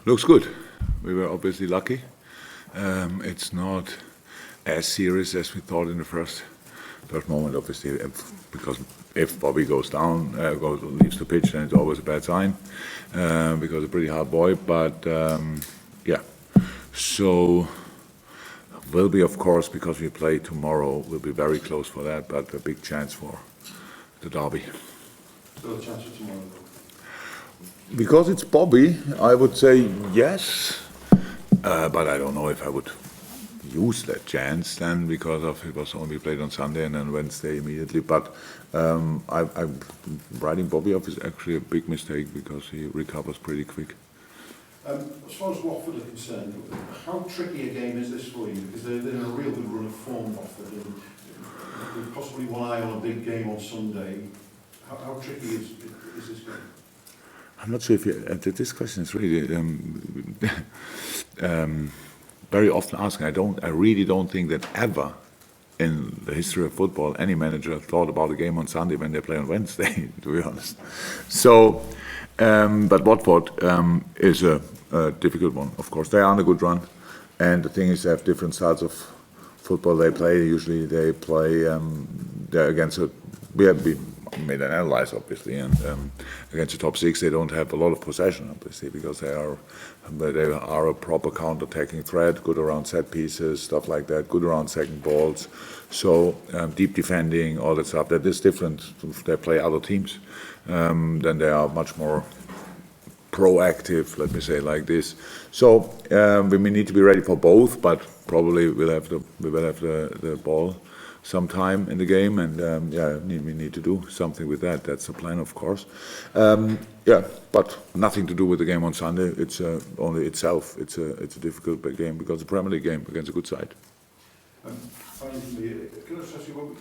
Looks good. We were obviously lucky. It's not as serious as we thought in the first moment, obviously, because if Bobby goes down, leaves the pitch, then it's always a bad sign, because a pretty hard boy. But yeah, so will be, of course, because we play tomorrow, we'll be very close for that, but a big chance for the derby. Still a chance for tomorrow, though. Because it's Bobby, I would say yes, but I don't know if I would use that chance then, because of it was only played on Sunday and then Wednesday immediately. But writing Bobby off is actually a big mistake because he recovers pretty quick. As far as Watford are concerned, how tricky a game is this for you? Because they're in a real good run of form, Watford, and with possibly one eye on a big game on Sunday. How tricky is this game? I'm not sure if this question is really very often asked. I really don't think that ever in the history of football any manager thought about a game on Sunday when they play on Wednesday, to be honest. So, but Watford is a difficult one, of course. They are on a good run, and the thing is they have different styles of football they play. Usually they play they're against we made an analysis, obviously, and against the top six they don't have a lot of possession, obviously, because they are a proper counter-attacking threat, good around set pieces, stuff like that, good around second balls. So deep defending, all that stuff. That is different if they play other teams. Then they are much more proactive, let me say like this. So we may need to be ready for both, but probably we will have the ball sometime in the game, and we need to do something with that. That's the plan, of course. But nothing to do with the game on Sunday. It's only itself. It's a difficult game because it's a Premier League game against a good side. Finally, can I just ask you what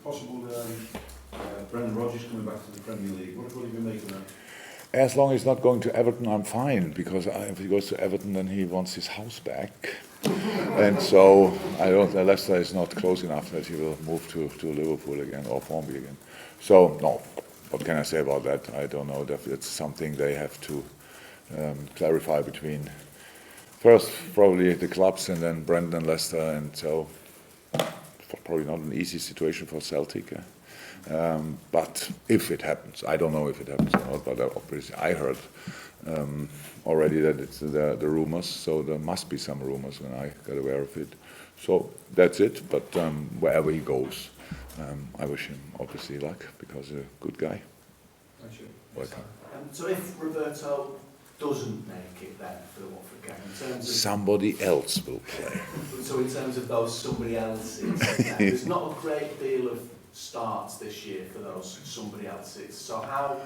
possible Brendan Rodgers coming back to the Premier League? What have you been making of that? As long as he's not going to Everton, I'm fine, because if he goes to Everton, then he wants his house back. And so Leicester is not close enough that he will move to Liverpool again or Formby again. So, no, what can I say about that? I don't know. It's something they have to clarify between first probably the clubs and then Brendan and Leicester. And so, probably not an easy situation for Celtic. But if it happens, I don't know if it happens or not, but obviously I heard already that it's the rumors, so there must be some rumors when I got aware of it. So that's it, but wherever he goes, I wish him obviously luck, because he's a good guy. Thank you. Welcome. So if Roberto doesn't make it then for the Watford game, in terms of somebody else will play. So in terms of those somebody else's, there's not a great deal of starts this year for those somebody else's. So how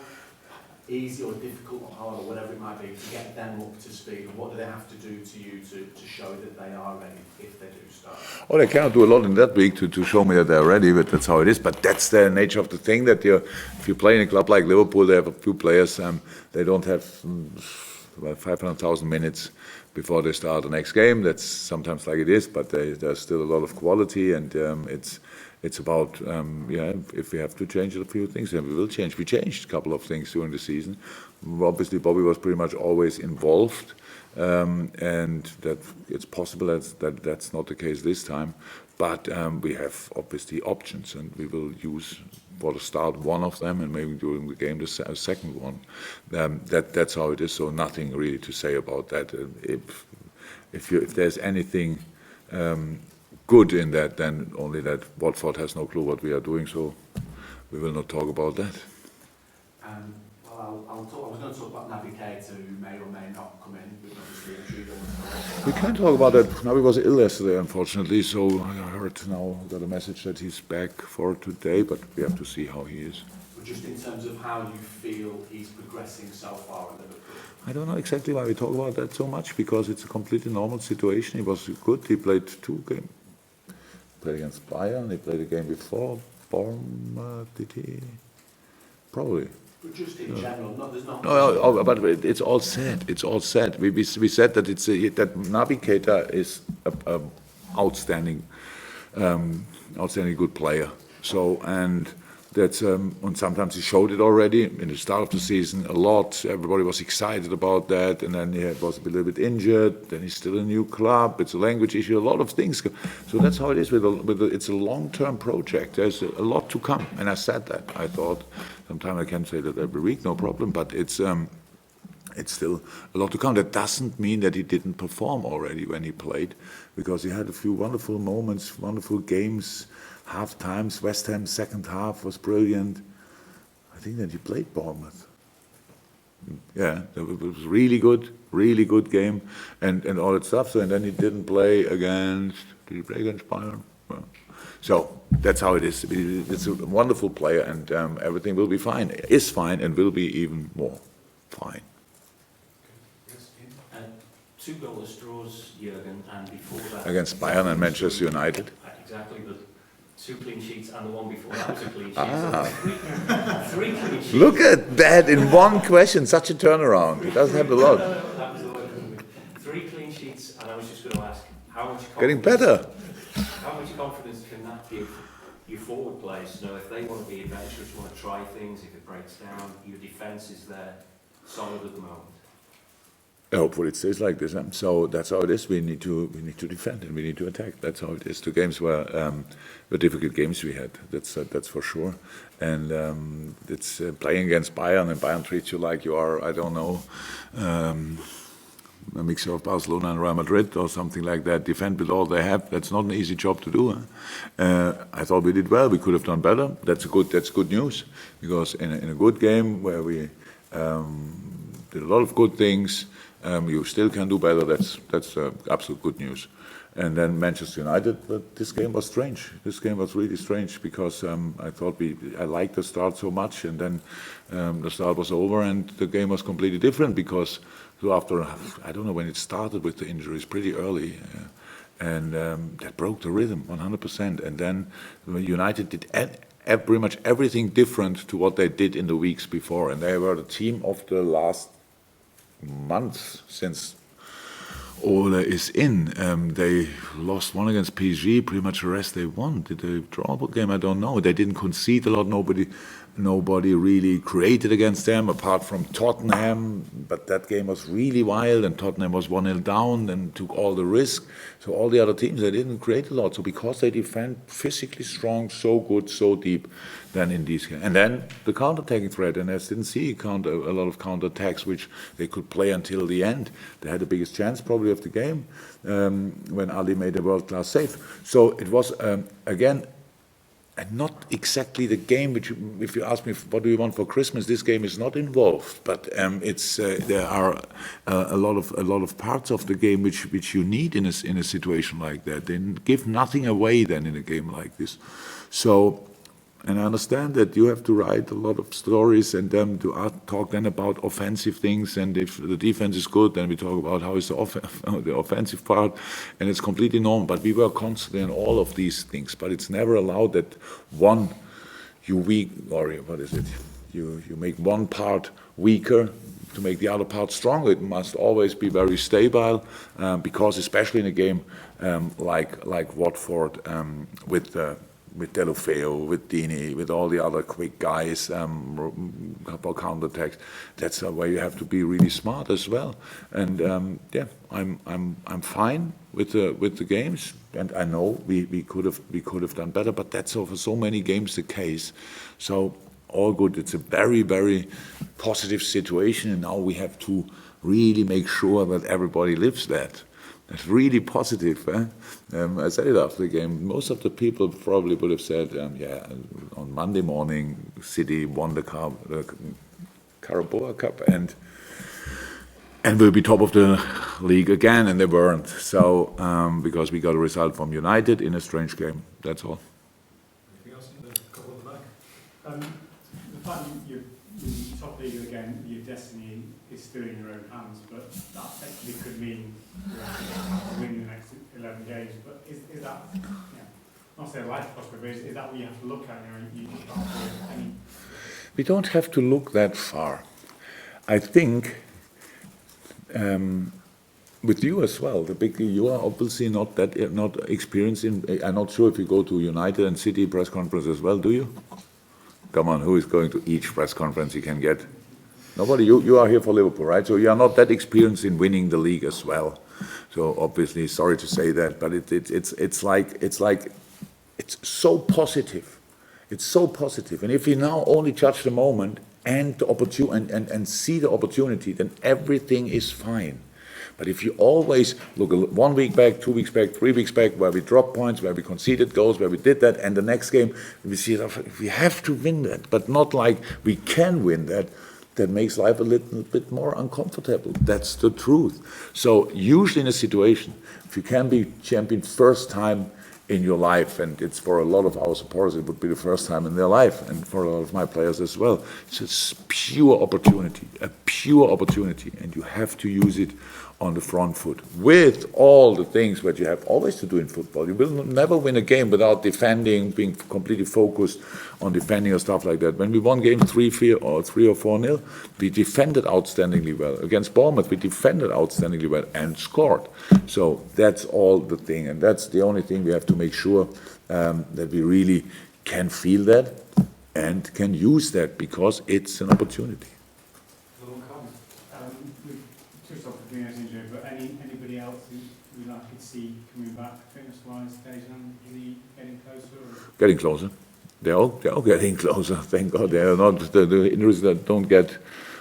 easy or difficult or hard or whatever it might be to get them up to speed, and what do they have to do to you to show that they are ready if they do start? Oh, they cannot do a lot in that week to show me that they're ready, but that's how it is. But that's the nature of the thing, that if you play in a club like Liverpool, they have a few players, they don't have 500,000 minutes before they start the next game. That's sometimes like it is, but there's still a lot of quality, and it's about, if we have to change a few things, then we will change. We changed a couple of things during the season. Obviously, Bobby was pretty much always involved, and that it's possible that that's not the case this time. But we have obviously options, and we will use for the start one of them, and maybe during the game the second one. That's how it is. So nothing really to say about that. If there's anything good in that, then only that Watford has no clue what we are doing, so we will not talk about that. I was going to talk about Naby Keita, who may or may not come in, but obviously injured. We can't talk about that. Naby was ill yesterday, unfortunately, so I got a message that he's back for today, but we have to see how he is. But just in terms of how you feel he's progressing so far at Liverpool? I don't know exactly why we talk about that so much, because it's a completely normal situation. He was good. He played 2 games. Played against Bayern. He played a game before. Did he? Probably. But just in general, there's not. No, but it's all said. It's all said. We said that that Naby Keita is an outstanding good player. So, and and sometimes he showed it already in the start of the season a lot. Everybody was excited about that, and then he was a little bit injured. Then he's still a new club. It's a language issue, a lot of things. So that's how it is. It's a long-term project. There's a lot to come, and I said that. I thought sometimes I can say that every week, no problem. But it's still a lot to come. That doesn't mean that he didn't perform already when he played, because he had a few wonderful moments, wonderful games. Half times, West Ham second half was brilliant. I think that he played Bournemouth. Yeah, it was really good game, and all that stuff. So, and then he didn't play against. Did he play against Bayern? Well, so that's how it is. It's a wonderful player, and everything will be fine. Is fine, and will be even more fine. Two goalless draws, Jurgen, and before that Against Bayern and Manchester United. Exactly, but 2 clean sheets, and the one before that was a clean sheet. Ah. So three clean sheets. Look at that in one question, such a turnaround. It doesn't happen a lot. That was the one. 3 clean sheets, and I was just going to ask, how much confidence, Getting better. How much confidence can that give your forward players? You know, if they want to be adventurous, want to try things, if it breaks down, your defence is there, solid at the moment. Hopefully it stays like this. So that's how it is. We need to defend and we need to attack. That's how it is. The games were difficult games we had. That's for sure. And it's playing against Bayern, and Bayern treats you like you are, I don't know, a mixture of Barcelona and Real Madrid or something like that. Defend with all they have. That's not an easy job to do. I thought we did well. We could have done better. That's good news, because in a good game where we did a lot of good things. You still can do better. That's absolute good news. And then Manchester United, but this game was strange. This game was really strange, because I thought I liked the start so much, and then the start was over and the game was completely different, because after, I don't know when it started with the injuries, pretty early, and that broke the rhythm 100%. And then United did pretty much everything different to what they did in the weeks before, and they were the team of the last months since Ole is in. They lost one against PSG, pretty much the rest they won. Did they draw a game? I don't know. They didn't concede a lot. Nobody really created against them, apart from Tottenham. But that game was really wild, and Tottenham was 1-0 down and took all the risk. So all the other teams, they didn't create a lot. So because they defend physically strong, so good, so deep, then in these games. And then the counter-attacking threat, and I didn't see a lot of counter-attacks, which they could play until the end. They had the biggest chance probably of the game when Ali made a world-class save. So it was, again, and not exactly the game which, if you ask me what do you want for Christmas, this game is not involved. But there are a lot of parts of the game which you need in a situation like that. They give nothing away then in a game like this. So, and I understand that you have to write a lot of stories and then to talk then about offensive things. And if the defense is good, then we talk about how is the offensive part, and it's completely normal. But we were constantly in all of these things. But it's never allowed that you make one part weaker to make the other part stronger. It must always be very stable, because especially in a game like Watford with Delofeo, with Dini, with all the other quick guys, counter-attacks. That's where you have to be really smart as well. And I'm fine with the games, and I know we could have done better. But that's for so many games the case. So all good. It's a very, very positive situation, and now we have to really make sure that everybody lives that. That's really positive. I said it after the game. Most of the people probably would have said, on Monday morning, City won the Carabao Cup and will be top of the league again, and they weren't. So, because we got a result from United in a strange game. That's all. Anything else in the couple at the back? The fact you're top league again, your destiny is still in your own hands, but that actually could mean winning the next 11 games. But is that, not say a life prospect, but is that what you have to look at? You can't do any. We don't have to look that far. I think with you as well, you are obviously not experienced in. I'm not sure if you go to United and City press conference as well. Do you? Come on, who is going to each press conference he can get? Nobody. You are here for Liverpool, right? So you are not that experienced in winning the league as well. So obviously, sorry to say that, but it's so positive. It's so positive. And if you now only judge the moment and the opportunity and see the opportunity, then everything is fine. But if you always look 1 week back, 2 weeks back, 3 weeks back, where we dropped points, where we conceded goals, where we did that, and the next game we see we have to win that, but not like we can win that. That makes life a little bit more uncomfortable. That's the truth. So usually in a situation, if you can be champion first time in your life, and it's for a lot of our supporters, it would be the first time in their life, and for a lot of my players as well. It's a pure opportunity, and you have to use it on the front foot with all the things that you have always to do in football. You will never win a game without defending, being completely focused on defending or stuff like that. When we won games 3-4 or 4-0, we defended outstandingly well. Against Bournemouth, we defended outstandingly well and scored. So that's all the thing, and that's the only thing we have to make sure that we really can feel that and can use that because it's an opportunity. But anybody else who we like to see coming back fitness-wise, Dejan, really getting closer? Or? Getting closer. They're all getting closer. Thank God they are not the injuries that don't get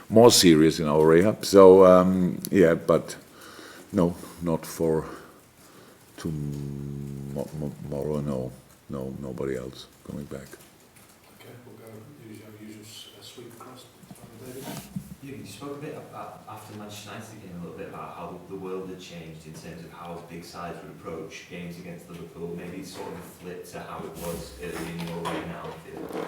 more serious in our rehab. So yeah, but no, not for tomorrow. No, nobody else coming back. Okay, we'll go use your usual sweep across. David. You spoke a bit about, after Manchester United game, a little bit about how the world had changed in terms of how big sides would approach games against Liverpool. Maybe it's sort of a flip to how it was early in your reign at Anfield.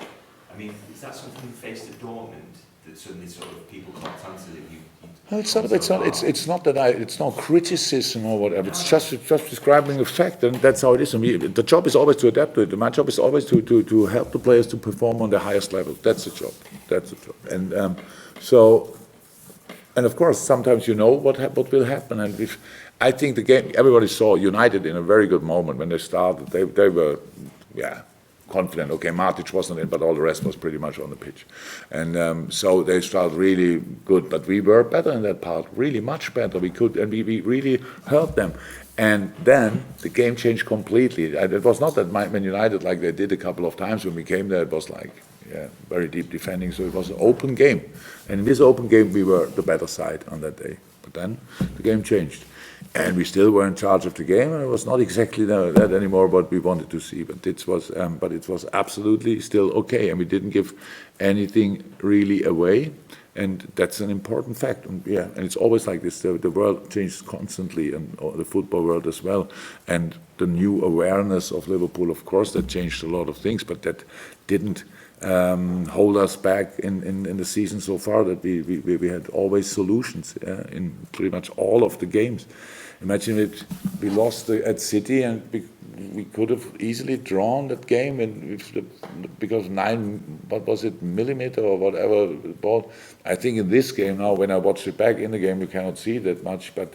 I mean, is that something you faced at Dortmund that suddenly sort of people clocked onto that you? No, it's not that it's not criticism or whatever. It's just describing a fact, and that's how it is. The job is always to adapt to it. My job is always to help the players to perform on the highest level. That's the job. And so, and of course, sometimes you know what will happen. And if I think the game, everybody saw United in a very good moment when they started. They were, confident. Okay, Matic wasn't in, but all the rest was pretty much on the pitch. And so they started really good. But we were better in that part, really much better. We could, and we really hurt them. And then the game changed completely. It was not that Man United, like they did a couple of times when we came there, it was like, very deep defending. So it was an open game. And in this open game, we were the better side on that day. But then the game changed. And we still were in charge of the game, and it was not exactly that anymore what we wanted to see. But it was absolutely still okay, and we didn't give anything really away, and that's an important fact. And it's always like this. The world changes constantly, and the football world as well. And the new awareness of Liverpool, of course, that changed a lot of things, but that didn't hold us back in the season so far. That we had always solutions in pretty much all of the games. Imagine it, we lost at City, and we could have easily drawn that game, and because 9 millimeter or whatever ball. I think in this game now, when I watched it back in the game, you cannot see that much, but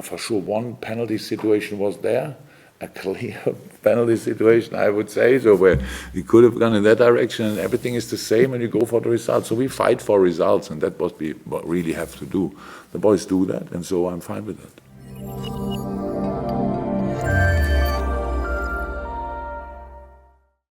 for sure one penalty situation was there, a clear penalty situation, I would say, so where we could have gone in that direction, and everything is the same, and you go for the results. So we fight for results, and that what we really have to do. The boys do that, and so I'm fine with that.